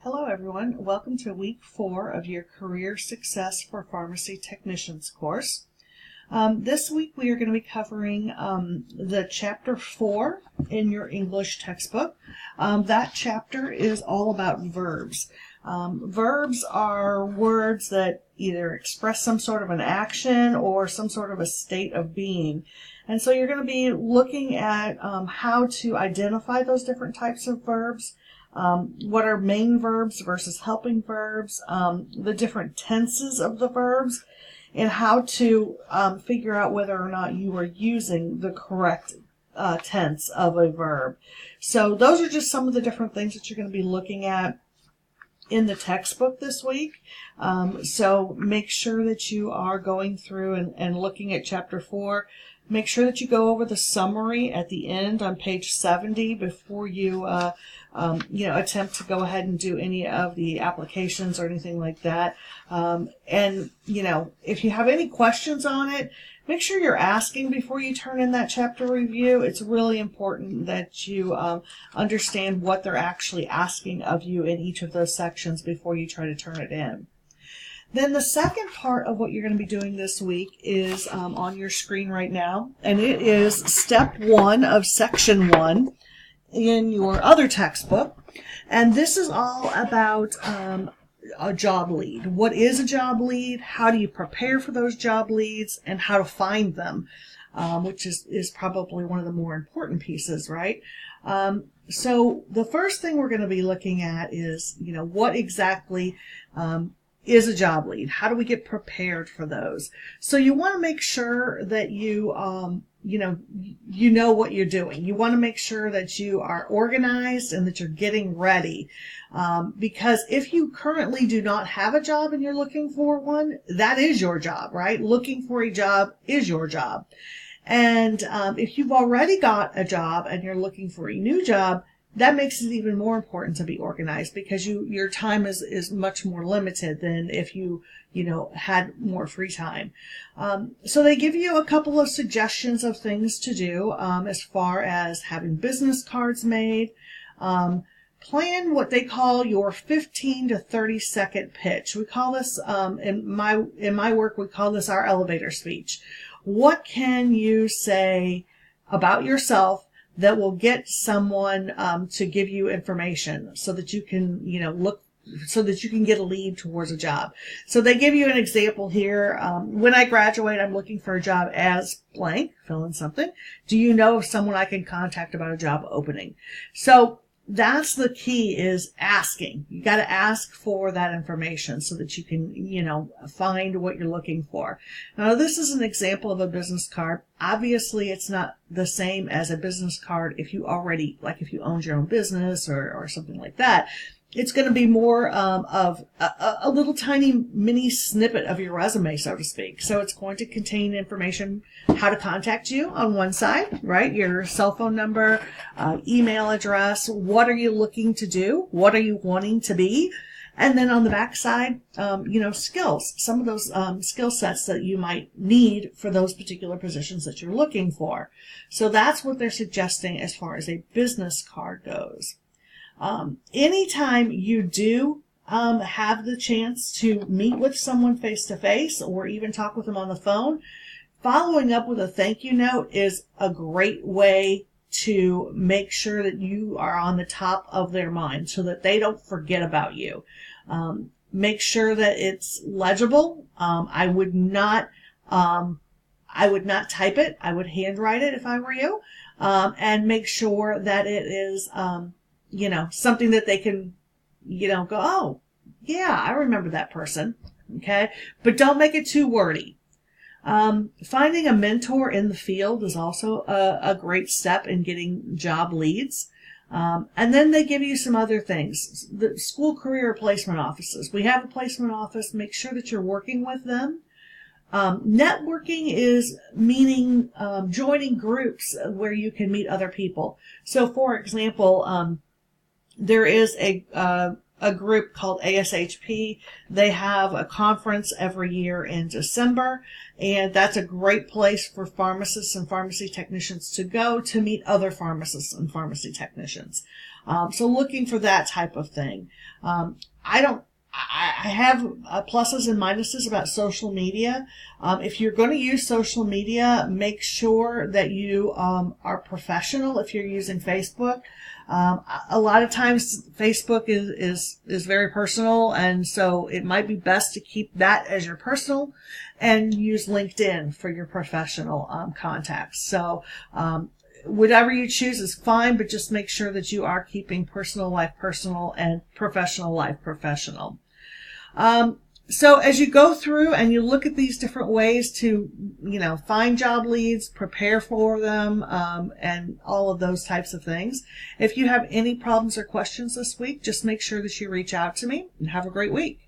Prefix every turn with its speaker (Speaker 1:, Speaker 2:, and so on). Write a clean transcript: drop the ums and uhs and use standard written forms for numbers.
Speaker 1: Hello everyone, welcome to week 4 of your Career Success for Pharmacy Technicians course. This week we are going to be covering the chapter 4 in your English textbook. That chapter is all about verbs. Verbs are words that either express some sort of an action or some sort of a state of being. And so you're going to be looking at how to identify those different types of verbs. What are main verbs versus helping verbs, the different tenses of the verbs, and how to figure out whether or not you are using the correct tense of a verb. So those are just some of the different things that you're going to be looking at in the textbook this week. So make sure that you are going through and looking at chapter 4. Make sure that you go over the summary at the end on page 70 before you attempt to go ahead and do any of the applications or anything like that. And if you have any questions on it, make sure you're asking before you turn in that chapter review. It's really important that you understand what they're actually asking of you in each of those sections before you try to turn it in. Then the second part of what you're going to be doing this week is on your screen right now, and it is step 1 of section 1 in your other textbook. And this is all about a job lead. What is a job lead? How do you prepare for those job leads, and how to find them, which is probably one of the more important pieces, right? So the first thing we're going to be looking at is, what exactly is a job lead? How do we get prepared for those? So you want to make sure that you know what you're doing. You want to make sure that you are organized and that you're getting ready. Because if you currently do not have a job and you're looking for one, that is your job, right? Looking for a job is your job. And if you've already got a job and you're looking for a new job, that makes it even more important to be organized, because your time is much more limited than if you had more free time. So they give you a couple of suggestions of things to do as far as having business cards made. Plan what they call your 15 to 30 second pitch. We call this in my work, we call this our elevator speech. What can you say about yourself that will get someone to give you information so that you can so that you can get a lead towards a job? So they give you an example here. When I graduate, I'm looking for a job as blank, fill in something. Do you know of someone I can contact about a job opening? So that's the key, is asking. You got to ask for that information so that you can, find what you're looking for. Now, this is an example of a business card. Obviously, it's not the same as a business card if you already, if you owned your own business or something like that. It's going to be more of a little tiny mini snippet of your resume, so to speak. So it's going to contain information, how to contact you on one side, right? Your cell phone number, email address, what are you looking to do? What are you wanting to be? And then on the back side, skills, some of those skill sets that you might need for those particular positions that you're looking for. So that's what they're suggesting as far as a business card goes. Anytime you do have the chance to meet with someone face to face or even talk with them on the phone, following up with a thank you note is a great way to make sure that you are on the top of their mind so that they don't forget about you. Make sure that it's legible. I would not type it. I would handwrite it if I were you, and make sure that it is something that they can, go, oh, yeah, I remember that person. Okay. But don't make it too wordy. Finding a mentor in the field is also a great step in getting job leads. And then they give you some other things. The school career placement offices. We have a placement office. Make sure that you're working with them. Networking is meaning joining groups where you can meet other people. So, for example, there is a group called ASHP. They have a conference every year in December, and that's a great place for pharmacists and pharmacy technicians to go to meet other pharmacists and pharmacy technicians. So looking for that type of thing. I have pluses and minuses about social media. If you're going to use social media, make sure that you are professional. If you're using Facebook, a lot of times Facebook is very personal, and so it might be best to keep that as your personal and use LinkedIn for your professional contacts. So whatever you choose is fine, but just make sure that you are keeping personal life personal and professional life professional. So as you go through and you look at these different ways to, find job leads, prepare for them, and all of those types of things, if you have any problems or questions this week, just make sure that you reach out to me, and have a great week.